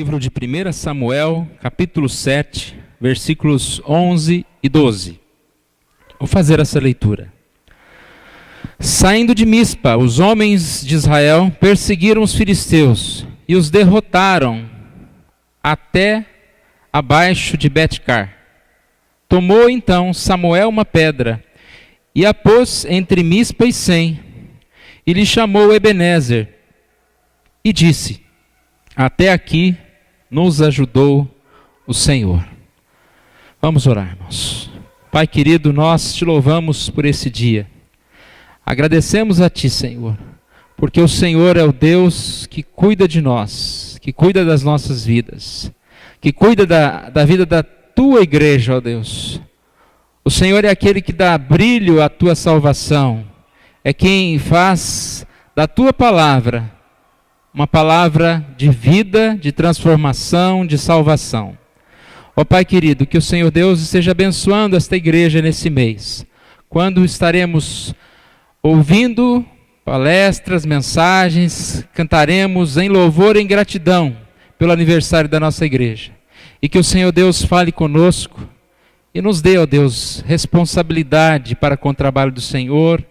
livro de 1 Samuel, capítulo 7, versículos 11 e 12. Vou fazer essa leitura. Saindo de Mispa, os homens de Israel perseguiram os filisteus e os derrotaram até abaixo de Bet-car. Tomou então Samuel uma pedra e a pôs entre Mispa e Sem, e lhe chamou Ebenezer, e disse: até aqui nos ajudou o Senhor. Vamos orar, irmãos. Pai querido, nós te louvamos por esse dia. Agradecemos a ti, Senhor, porque o Senhor é o Deus que cuida de nós, que cuida das nossas vidas, que cuida da vida da tua igreja, ó Deus. O Senhor é aquele que dá brilho à tua salvação, é quem faz da tua palavra uma palavra de vida, de transformação, de salvação. Ó Pai querido, que o Senhor Deus esteja abençoando esta igreja nesse mês, quando estaremos ouvindo palestras, mensagens, cantaremos em louvor e em gratidão pelo aniversário da nossa igreja. E que o Senhor Deus fale conosco e nos dê, ó Deus, responsabilidade para com o trabalho do Senhor.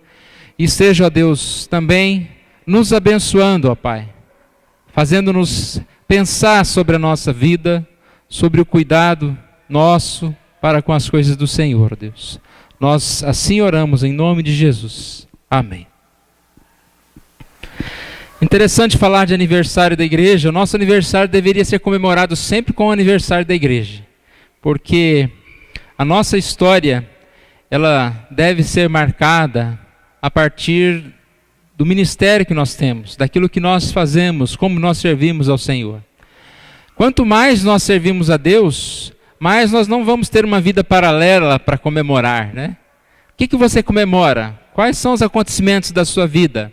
E seja, ó Deus, também nos abençoando, ó Pai, fazendo-nos pensar sobre a nossa vida, sobre o cuidado nosso para com as coisas do Senhor, Deus. Nós assim oramos em nome de Jesus. Amém. Interessante falar de aniversário da igreja. O nosso aniversário deveria ser comemorado sempre com o aniversário da igreja, porque a nossa história, ela deve ser marcada a partir do ministério que nós temos, daquilo que nós fazemos, como nós servimos ao Senhor. Quanto mais nós servimos a Deus, mais nós não vamos ter uma vida paralela para comemorar, né? O que você comemora? Quais são os acontecimentos da sua vida?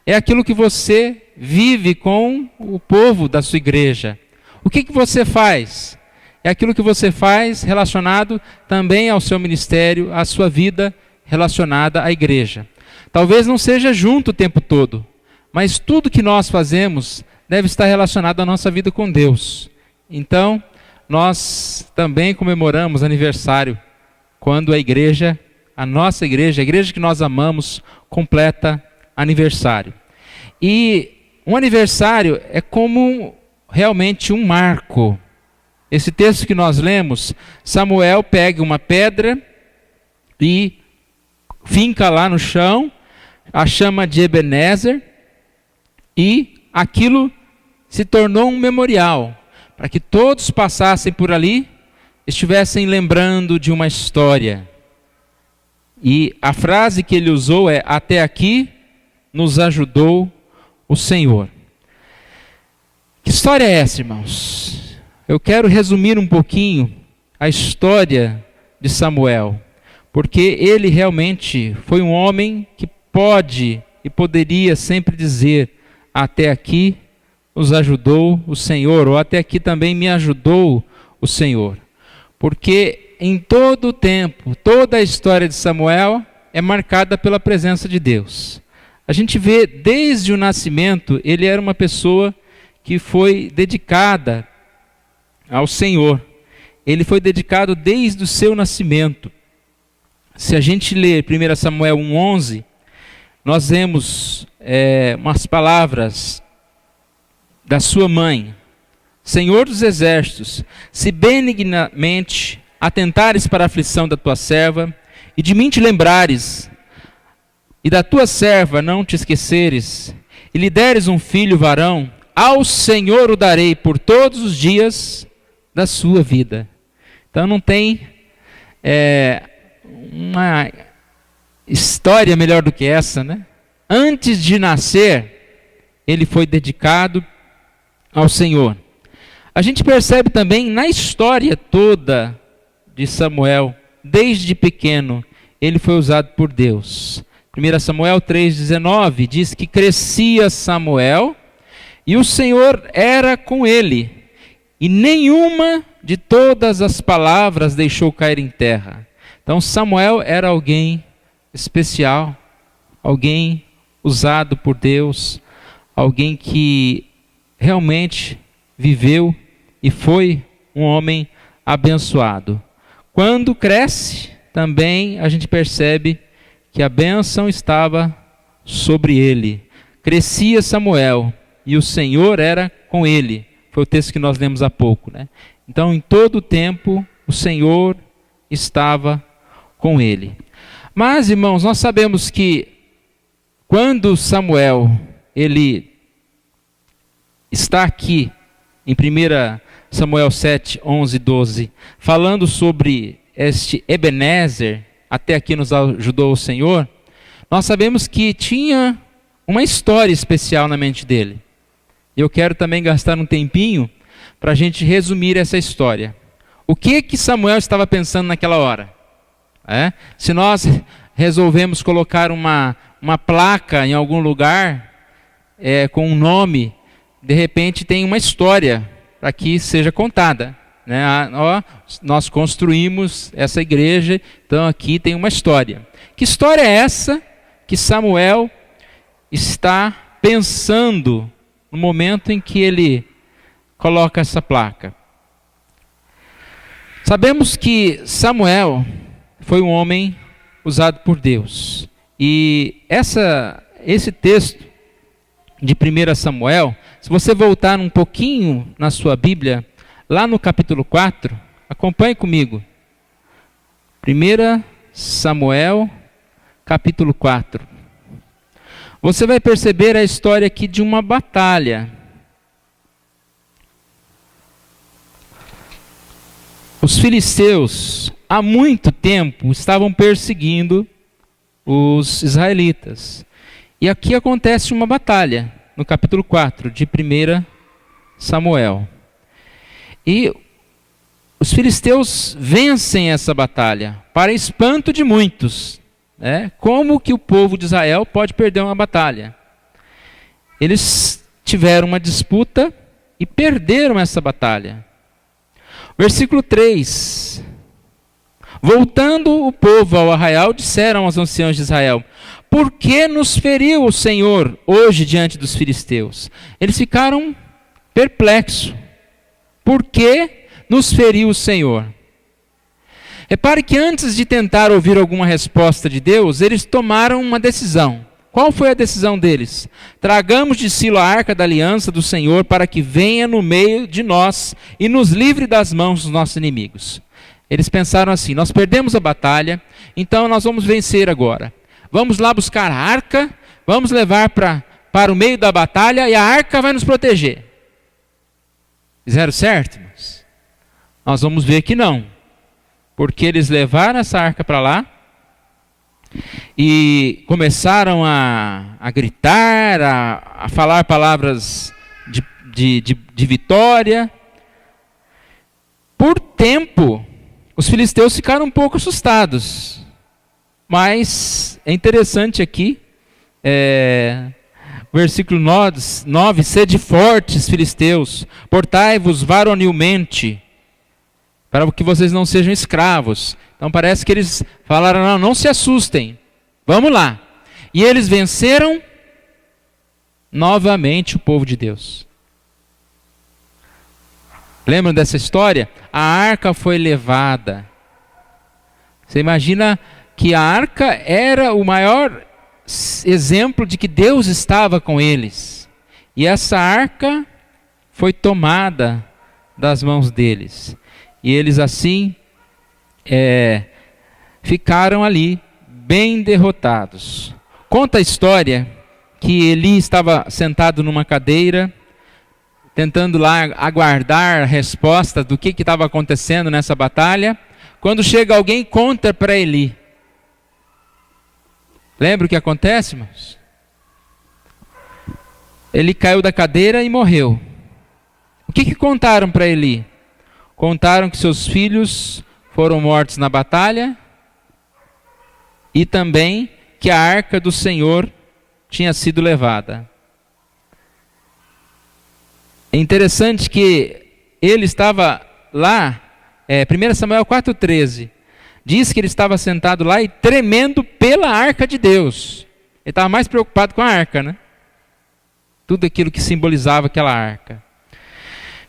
É aquilo que você vive com o povo da sua igreja. O que você faz? É aquilo que você faz relacionado também ao seu ministério, à sua vida relacionada à igreja. Talvez não seja junto o tempo todo, mas tudo que nós fazemos deve estar relacionado à nossa vida com Deus. Então, nós também comemoramos aniversário quando a nossa igreja, a igreja que nós amamos, completa aniversário. E um aniversário é como realmente um marco. Esse texto que nós lemos, Samuel pega uma pedra e finca lá no chão, a chama de Ebenezer, e aquilo se tornou um memorial, para que todos passassem por ali, estivessem lembrando de uma história. E a frase que ele usou é: até aqui nos ajudou o Senhor. Que história é essa, irmãos? Eu quero resumir um pouquinho a história de Samuel, porque ele realmente foi um homem que pode e poderia sempre dizer: até aqui nos ajudou o Senhor, ou até aqui também me ajudou o Senhor. Porque em todo o tempo, toda a história de Samuel é marcada pela presença de Deus. A gente vê desde o nascimento, ele era uma pessoa que foi dedicada ao Senhor. Ele foi dedicado desde o seu nascimento. Se a gente ler 1 Samuel 1:11, nós vemos umas palavras da sua mãe: Senhor dos exércitos, se benignamente atentares para a aflição da tua serva, e de mim te lembrares, e da tua serva não te esqueceres, e lhe deres um filho varão, ao Senhor o darei por todos os dias da sua vida. Então não tem uma história melhor do que essa, né? Antes de nascer, ele foi dedicado ao Senhor. A gente percebe também na história toda de Samuel, desde pequeno, ele foi usado por Deus. 1 Samuel 3,19 diz que crescia Samuel e o Senhor era com ele, e nenhuma de todas as palavras deixou cair em terra. Então Samuel era alguém especial, alguém usado por Deus, alguém que realmente viveu e foi um homem abençoado. Quando cresce, também a gente percebe que a bênção estava sobre ele. Crescia Samuel e o Senhor era com ele. Foi o texto que nós lemos há pouco, né? Então, em todo o tempo, o Senhor estava com ele. Mas, irmãos, nós sabemos que quando Samuel, ele está aqui em 1 Samuel 7, 11, 12, falando sobre este Ebenezer, até aqui nos ajudou o Senhor, nós sabemos que tinha uma história especial na mente dele. Eu quero também gastar um tempinho para a gente resumir essa história. O que Samuel estava pensando naquela hora? Se nós resolvemos colocar uma placa em algum lugar com um nome, de repente tem uma história para que seja contada. Nós construímos essa igreja, então aqui tem uma história. Que história é essa que Samuel está pensando no momento em que ele coloca essa placa? Sabemos que Samuel foi um homem usado por Deus. E esse texto de 1 Samuel, se você voltar um pouquinho na sua Bíblia, lá no capítulo 4, acompanhe comigo. 1 Samuel, capítulo 4. Você vai perceber a história aqui de uma batalha. Os filisteus, há muito tempo, estavam perseguindo os israelitas. E aqui acontece uma batalha, no capítulo 4 de 1 Samuel. E os filisteus vencem essa batalha, para espanto de muitos. Como que o povo de Israel pode perder uma batalha? Eles tiveram uma disputa e perderam essa batalha. Versículo 3. Voltando o povo ao arraial, disseram aos anciãos de Israel: por que nos feriu o Senhor hoje diante dos filisteus? Eles ficaram perplexos. Por que nos feriu o Senhor? Repare que antes de tentar ouvir alguma resposta de Deus, eles tomaram uma decisão. Qual foi a decisão deles? Tragamos de Silo a arca da aliança do Senhor para que venha no meio de nós e nos livre das mãos dos nossos inimigos. Eles pensaram assim: nós perdemos a batalha, então nós vamos vencer agora. Vamos lá buscar a arca, vamos levar para o meio da batalha e a arca vai nos proteger. Fizeram certo? Nós vamos ver que não. Porque eles levaram essa arca para lá e começaram a gritar, a falar palavras de vitória. Por tempo, os filisteus ficaram um pouco assustados. Mas é interessante aqui, versículo 9: sede fortes, filisteus, portai-vos varonilmente, para que vocês não sejam escravos. Então parece que eles falaram: não se assustem, vamos lá. E eles venceram novamente o povo de Deus. Lembram dessa história? A arca foi levada. Você imagina que a arca era o maior exemplo de que Deus estava com eles. E essa arca foi tomada das mãos deles. E eles assim ficaram ali bem derrotados. Conta a história que Eli estava sentado numa cadeira, tentando lá aguardar a resposta do que estava acontecendo nessa batalha, quando chega alguém e conta para Eli. Lembra o que acontece, irmãos? Ele caiu da cadeira e morreu. O que contaram para Eli? Contaram que seus filhos foram mortos na batalha e também que a arca do Senhor tinha sido levada. É interessante que ele estava lá, 1 Samuel 4,13, diz que ele estava sentado lá e tremendo pela arca de Deus. Ele estava mais preocupado com a arca, né? Tudo aquilo que simbolizava aquela arca.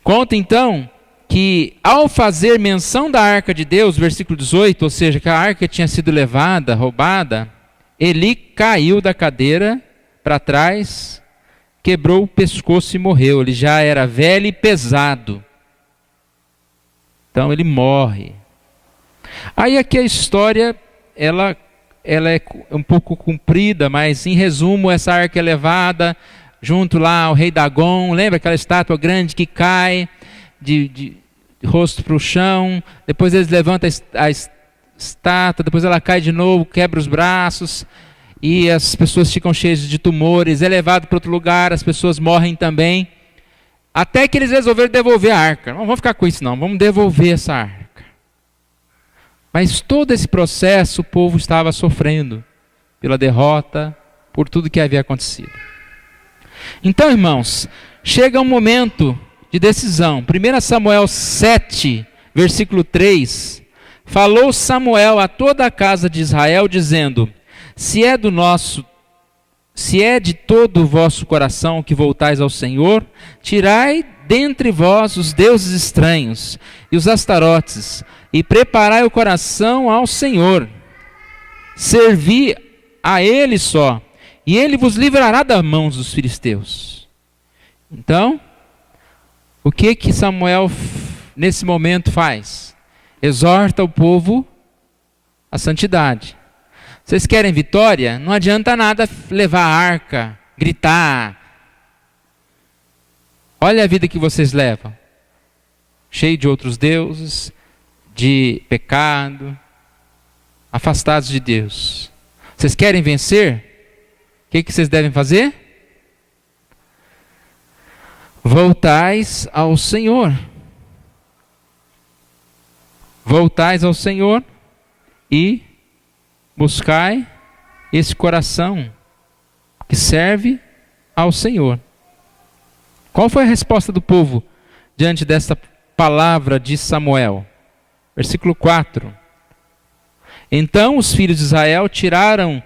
Conta então que ao fazer menção da arca de Deus, versículo 18, ou seja, que a arca tinha sido levada, roubada, Eli caiu da cadeira para trás, quebrou o pescoço e morreu. Ele já era velho e pesado. Então ele morre. Aí aqui a história, ela é um pouco comprida, mas em resumo, essa arca é levada junto lá ao rei Dagon. Lembra aquela estátua grande que cai de rosto para o chão? Depois eles levantam a estátua, depois ela cai de novo, quebra os braços e as pessoas ficam cheias de tumores. É levado para outro lugar, as pessoas morrem também. Até que eles resolveram devolver a arca. Não vamos ficar com isso não, vamos devolver essa arca. Mas todo esse processo o povo estava sofrendo pela derrota, por tudo que havia acontecido. Então, irmãos, chega um momento de decisão. 1 Samuel 7, versículo 3. Falou Samuel a toda a casa de Israel, dizendo: se é de todo o vosso coração que voltais ao Senhor, tirai dentre vós os deuses estranhos e os astarotes, e preparai o coração ao Senhor. Servi a Ele só, e Ele vos livrará das mãos dos filisteus. Então, o que Samuel nesse momento faz? Exorta o povo à santidade. Vocês querem vitória? Não adianta nada levar a arca, gritar. Olha a vida que vocês levam. Cheio de outros deuses, de pecado, afastados de Deus. Vocês querem vencer? O que vocês devem fazer? Voltais ao Senhor. Voltais ao Senhor e buscai esse coração que serve ao Senhor. Qual foi a resposta do povo diante dessa palavra de Samuel? Versículo 4. Então os filhos de Israel tiraram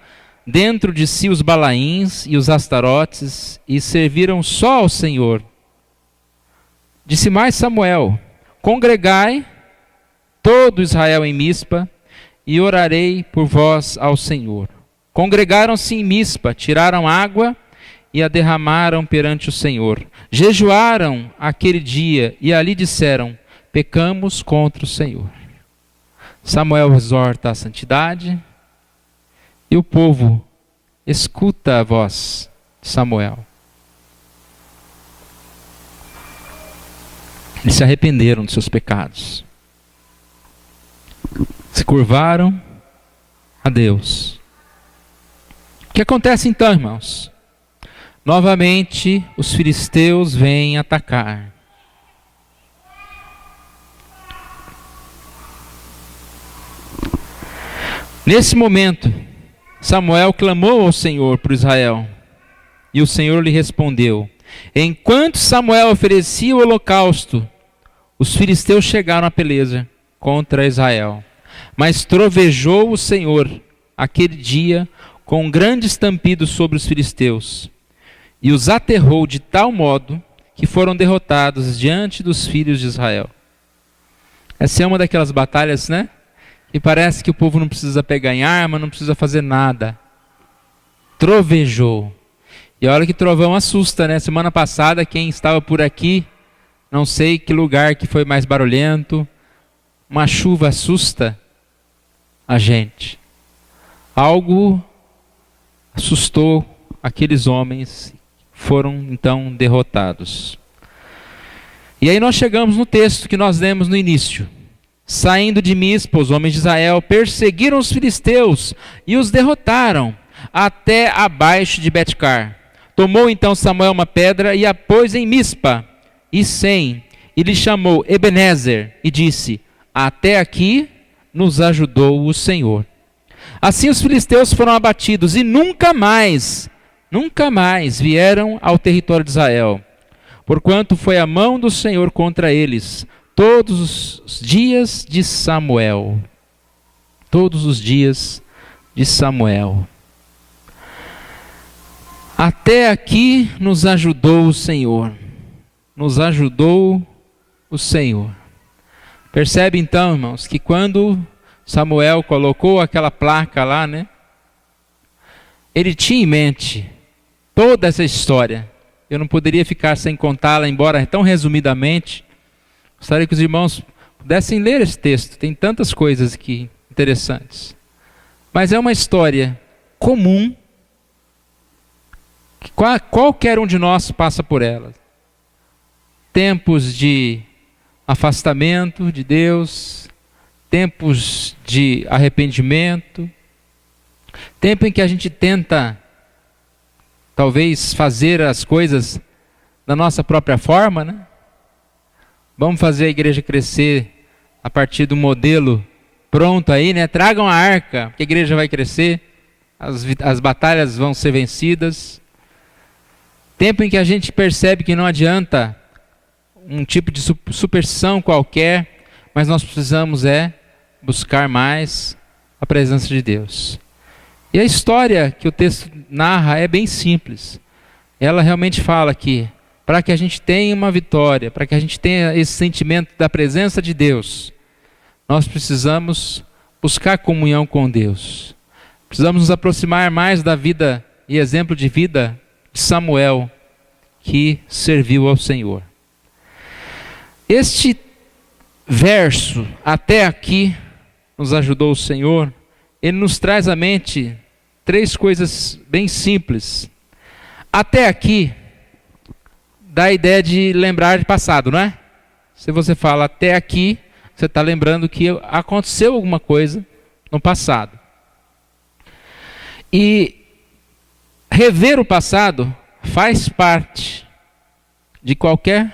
dentro de si os balaíns e os astarotes e serviram só ao Senhor. Disse mais Samuel: congregai todo Israel em Mispa, e orarei por vós ao Senhor. Congregaram-se em Mispa, tiraram água e a derramaram perante o Senhor. Jejuaram aquele dia e ali disseram: pecamos contra o Senhor. Samuel exorta a santidade e o povo escuta a voz de Samuel. Eles se arrependeram dos seus pecados. Se curvaram a Deus. O que acontece então, irmãos? Novamente os filisteus vêm atacar. Nesse momento, Samuel clamou ao Senhor por Israel, e o Senhor lhe respondeu. Enquanto Samuel oferecia o holocausto, os filisteus chegaram à peleja contra Israel. Mas trovejou o Senhor aquele dia com um grande estampido sobre os filisteus, e os aterrou de tal modo que foram derrotados diante dos filhos de Israel. Essa é uma daquelas batalhas, né? E parece que o povo não precisa pegar em arma, não precisa fazer nada. Trovejou. E olha que trovão assusta, né? Semana passada, quem estava por aqui, não sei que lugar que foi mais barulhento, uma chuva assusta a gente. Algo assustou aqueles homens, foram então derrotados. E aí nós chegamos no texto que nós lemos no início. Saindo de Mispa, os homens de Israel perseguiram os filisteus e os derrotaram até abaixo de Betcar. Tomou então Samuel uma pedra e a pôs em Mispa e Sem, e lhe chamou Ebenezer e disse: até aqui nos ajudou o Senhor. Assim os filisteus foram abatidos e nunca mais vieram ao território de Israel, porquanto foi a mão do Senhor contra eles todos os dias de Samuel. Todos os dias de Samuel. Até aqui nos ajudou o Senhor. Nos ajudou o Senhor. Percebe então, irmãos, que quando Samuel colocou aquela placa lá, né? Ele tinha em mente toda essa história. Eu não poderia ficar sem contá-la, embora tão resumidamente. Gostaria que os irmãos pudessem ler esse texto. Tem tantas coisas aqui interessantes. Mas é uma história comum, que qualquer um de nós passa por ela. Tempos de afastamento de Deus, tempos de arrependimento, tempo em que a gente tenta, talvez, fazer as coisas da nossa própria forma, né? Vamos fazer a igreja crescer a partir do modelo pronto aí, né? Tragam a arca, que a igreja vai crescer, as batalhas vão ser vencidas. Tempo em que a gente percebe que não adianta um tipo de superstição qualquer, mas nós precisamos buscar mais a presença de Deus. E a história que o texto narra é bem simples. Ela realmente fala que para que a gente tenha uma vitória, para que a gente tenha esse sentimento da presença de Deus, nós precisamos buscar comunhão com Deus. Precisamos nos aproximar mais da vida e exemplo de vida de Samuel, que serviu ao Senhor. Este verso, até aqui, nos ajudou o Senhor, ele nos traz à mente 3 coisas bem simples. Até aqui, dá a ideia de lembrar de passado, não é? Se você fala até aqui, você está lembrando que aconteceu alguma coisa no passado. E rever o passado faz parte de qualquer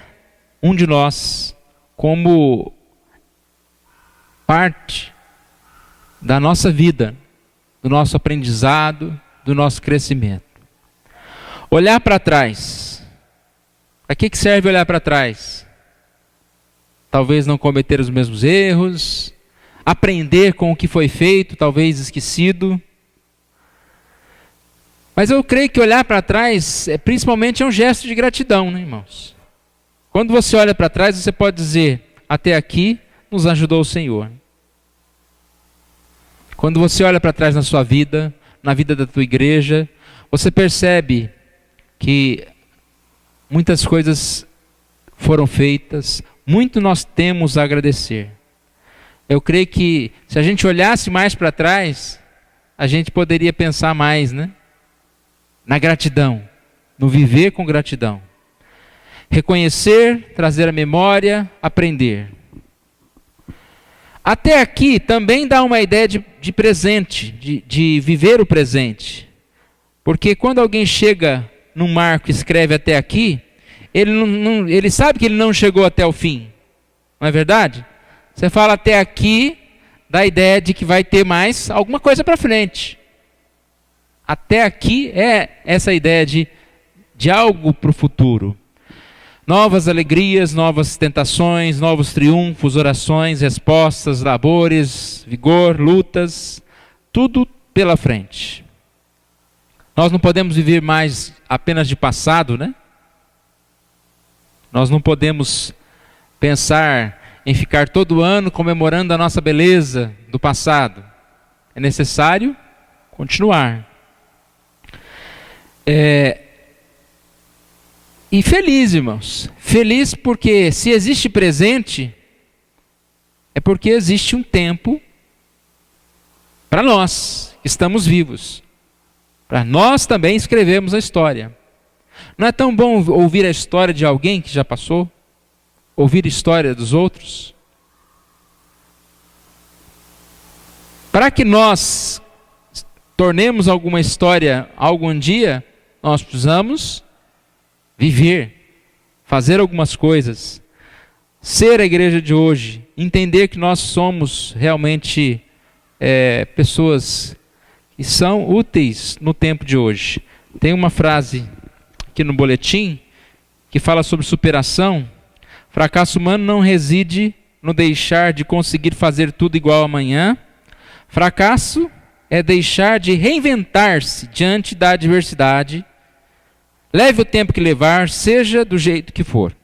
um de nós, como parte da nossa vida, do nosso aprendizado, do nosso crescimento. Olhar para trás. Para que serve olhar para trás? Talvez não cometer os mesmos erros, aprender com o que foi feito, talvez esquecido. Mas eu creio que olhar para trás principalmente é um gesto de gratidão, né, irmãos? Quando você olha para trás, você pode dizer, até aqui nos ajudou o Senhor. Quando você olha para trás na sua vida, na vida da tua igreja, você percebe que muitas coisas foram feitas, muito nós temos a agradecer. Eu creio que se a gente olhasse mais para trás, a gente poderia pensar mais, né? Na gratidão, no viver com gratidão. Reconhecer, trazer a memória, aprender. Até aqui também dá uma ideia de presente, de viver o presente. Porque quando alguém chega num marco e escreve até aqui, ele sabe que ele não chegou até o fim. Não é verdade? Você fala até aqui, dá a ideia de que vai ter mais alguma coisa para frente. Até aqui é essa ideia de algo para o futuro. Novas alegrias, novas tentações, novos triunfos, orações, respostas, labores, vigor, lutas, tudo pela frente. Nós não podemos viver mais apenas de passado, né? Nós não podemos pensar em ficar todo ano comemorando a nossa beleza do passado. É necessário continuar. E feliz, irmãos. Feliz porque se existe presente, é porque existe um tempo para nós que estamos vivos. Para nós também escrevemos a história. Não é tão bom ouvir a história de alguém que já passou? Ouvir a história dos outros? Para que nós tornemos alguma história algum dia, nós precisamos viver, fazer algumas coisas, ser a igreja de hoje, entender que nós somos realmente pessoas que são úteis no tempo de hoje. Tem uma frase aqui no boletim que fala sobre superação. Fracasso humano não reside no deixar de conseguir fazer tudo igual amanhã. Fracasso é deixar de reinventar-se diante da adversidade. Leve o tempo que levar, seja do jeito que for.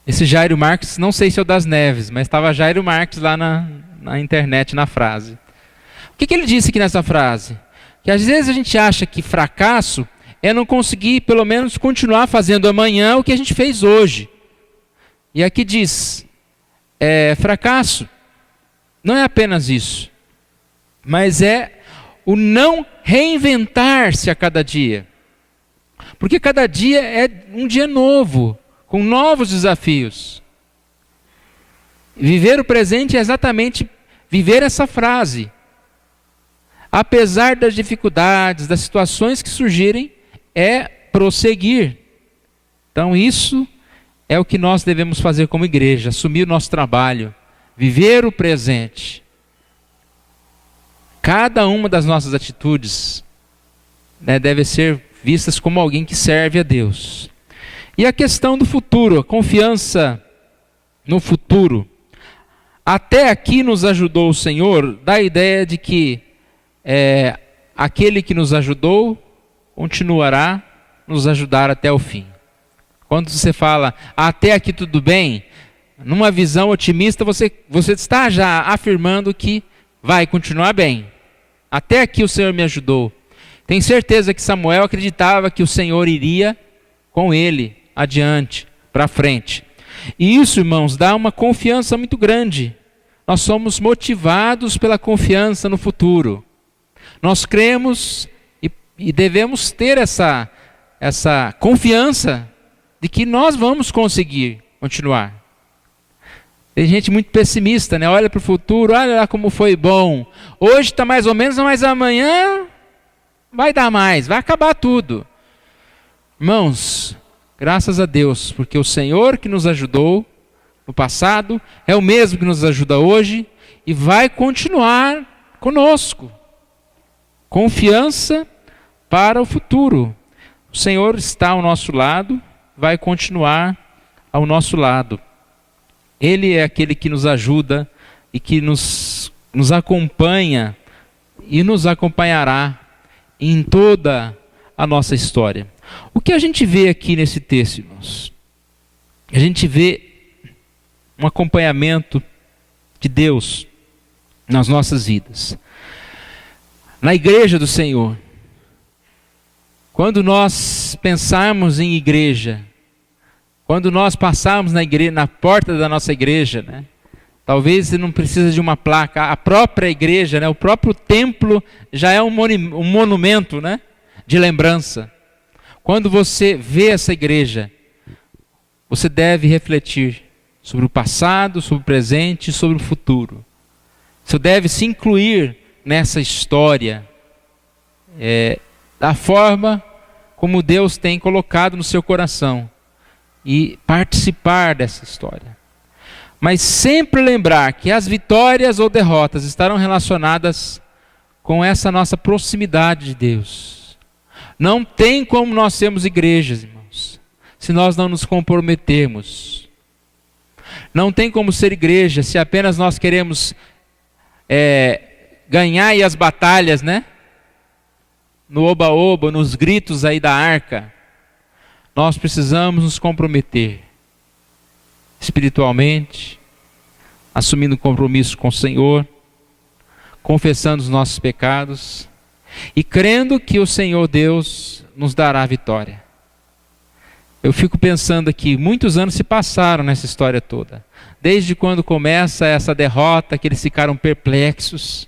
Esse Jairo Marques, não sei se é o das Neves, mas estava Jairo Marques lá na internet, na frase. O que ele disse aqui nessa frase? Que às vezes a gente acha que fracasso é não conseguir, pelo menos, continuar fazendo amanhã o que a gente fez hoje. E aqui diz, fracasso não é apenas isso, mas é o não reinventar-se a cada dia. Porque cada dia é um dia novo, com novos desafios. Viver o presente é exatamente viver essa frase. Apesar das dificuldades, das situações que surgirem, é prosseguir. Então isso é o que nós devemos fazer como igreja, assumir o nosso trabalho, viver o presente. Cada uma das nossas atitudes, deve ser vistas como alguém que serve a Deus. E a questão do futuro, a confiança no futuro. Até aqui nos ajudou o Senhor, dá a ideia de que aquele que nos ajudou continuará nos ajudar até o fim. Quando você fala, até aqui tudo bem, numa visão otimista, você está já afirmando que vai continuar bem. Até aqui o Senhor me ajudou. Tenho certeza que Samuel acreditava que o Senhor iria com ele adiante, para frente. E isso, irmãos, dá uma confiança muito grande. Nós somos motivados pela confiança no futuro. Nós cremos e devemos ter essa confiança de que nós vamos conseguir continuar. Tem gente muito pessimista, Olha para o futuro, olha lá como foi bom. Hoje está mais ou menos, mas amanhã vai dar mais, vai acabar tudo. Irmãos, graças a Deus, porque o Senhor que nos ajudou no passado é o mesmo que nos ajuda hoje e vai continuar conosco. Confiança para o futuro. O Senhor está ao nosso lado, vai continuar ao nosso lado. Ele é aquele que nos ajuda e que nos acompanha e nos acompanhará em toda a nossa história. O que a gente vê aqui nesse texto, irmãos? A gente vê um acompanhamento de Deus nas nossas vidas. Na igreja do Senhor. Quando nós pensarmos em igreja, quando nós passarmos na porta da nossa igreja, talvez você não precise de uma placa, a própria igreja, o próprio templo já é um monumento, de lembrança. Quando você vê essa igreja, você deve refletir sobre o passado, sobre o presente e sobre o futuro. Você deve se incluir nessa história, da forma como Deus tem colocado no seu coração e participar dessa história. Mas sempre lembrar que as vitórias ou derrotas estarão relacionadas com essa nossa proximidade de Deus. Não tem como nós sermos igrejas, irmãos, se nós não nos comprometermos. Não tem como ser igreja se apenas nós queremos ganhar aí as batalhas, no oba-oba, nos gritos aí da arca. Nós precisamos nos comprometer espiritualmente, assumindo compromisso com o Senhor, confessando os nossos pecados e crendo que o Senhor Deus nos dará a vitória. Eu fico pensando aqui, muitos anos se passaram nessa história toda. Desde quando começa essa derrota, que eles ficaram perplexos.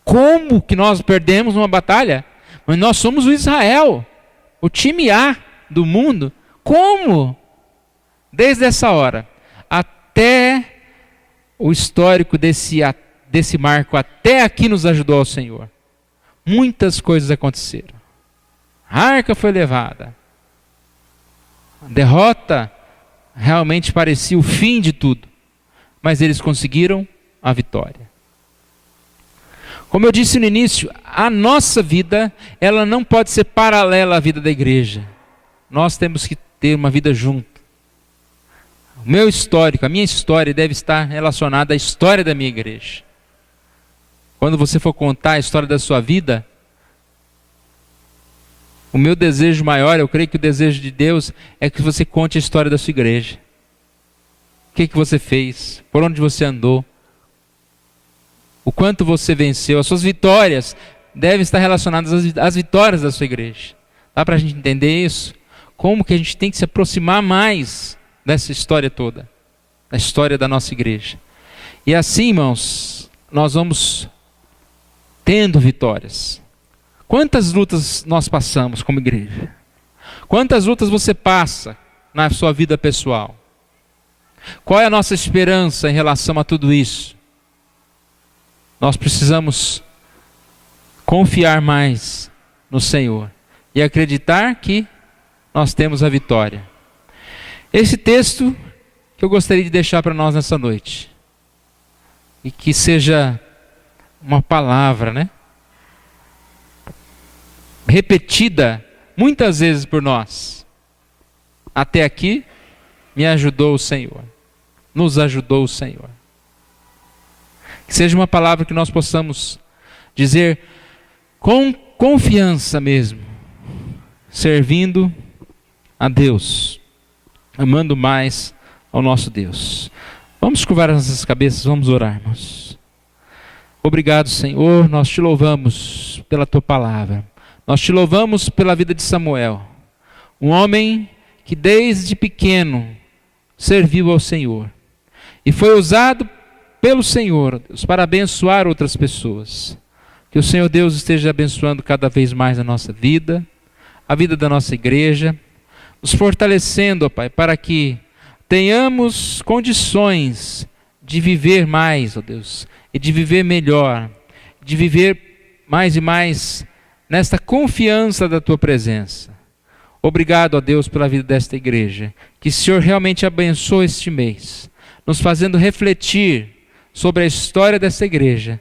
Como que nós perdemos uma batalha? Mas nós somos o Israel, o time A do mundo. Como? Desde essa hora, até o histórico desse marco, até aqui nos ajudou o Senhor. Muitas coisas aconteceram. A arca foi levada. A derrota realmente parecia o fim de tudo. Mas eles conseguiram a vitória. Como eu disse no início, a nossa vida, ela não pode ser paralela à vida da igreja. Nós temos que ter uma vida junto. O meu histórico, a minha história deve estar relacionada à história da minha igreja. Quando você for contar a história da sua vida, o meu desejo maior, eu creio que o desejo de Deus, é que você conte a história da sua igreja. o que você fez, por onde você andou, o quanto você venceu. As suas vitórias devem estar relacionadas às vitórias da sua igreja. Dá para a gente entender isso? Como que a gente tem que se aproximar mais dessa história toda, da história da nossa igreja. E assim, irmãos, nós vamos tendo vitórias. Quantas lutas nós passamos como igreja? Quantas lutas você passa na sua vida pessoal? Qual é a nossa esperança em relação a tudo isso? Nós precisamos confiar mais no Senhor e acreditar que nós temos a vitória. Esse texto que eu gostaria de deixar para nós nessa noite, e que seja uma palavra, né, repetida muitas vezes por nós. Até aqui me ajudou o Senhor, nos ajudou o Senhor. Que seja uma palavra que nós possamos dizer com confiança mesmo, servindo a Deus, amando mais ao nosso Deus. Vamos curvar as nossas cabeças, vamos orar, irmãos. Obrigado, Senhor, nós te louvamos pela tua palavra. Nós te louvamos pela vida de Samuel, um homem que desde pequeno serviu ao Senhor e foi usado pelo Senhor, Deus, para abençoar outras pessoas. Que o Senhor Deus esteja abençoando cada vez mais a nossa vida, a vida da nossa igreja, nos fortalecendo, ó Pai, para que tenhamos condições de viver mais, ó Deus, e de viver melhor, de viver mais e mais nesta confiança da Tua presença. Obrigado, ó Deus, pela vida desta igreja. Que o Senhor realmente abençoe este mês, nos fazendo refletir sobre a história desta igreja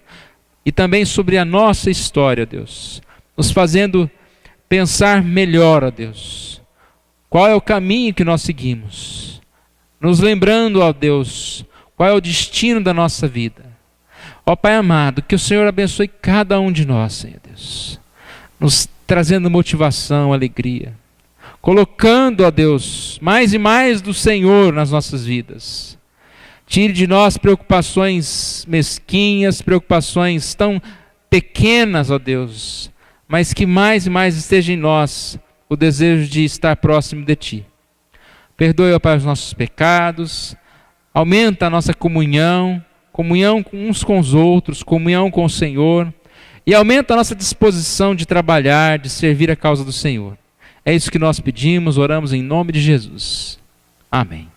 e também sobre a nossa história, ó Deus. Nos fazendo pensar melhor, ó Deus, qual é o caminho que nós seguimos. Nos lembrando, ó Deus, qual é o destino da nossa vida. Ó Pai amado, que o Senhor abençoe cada um de nós, Senhor Deus, nos trazendo motivação, alegria, colocando, ó Deus, mais e mais do Senhor nas nossas vidas. Tire de nós preocupações mesquinhas, preocupações tão pequenas, ó Deus, mas que mais e mais esteja em nós o desejo de estar próximo de Ti. Perdoe, ó Pai, os nossos pecados, aumenta a nossa comunhão uns com os outros, comunhão com o Senhor, e aumenta a nossa disposição de trabalhar, de servir a causa do Senhor. É isso que nós pedimos, oramos em nome de Jesus. Amém.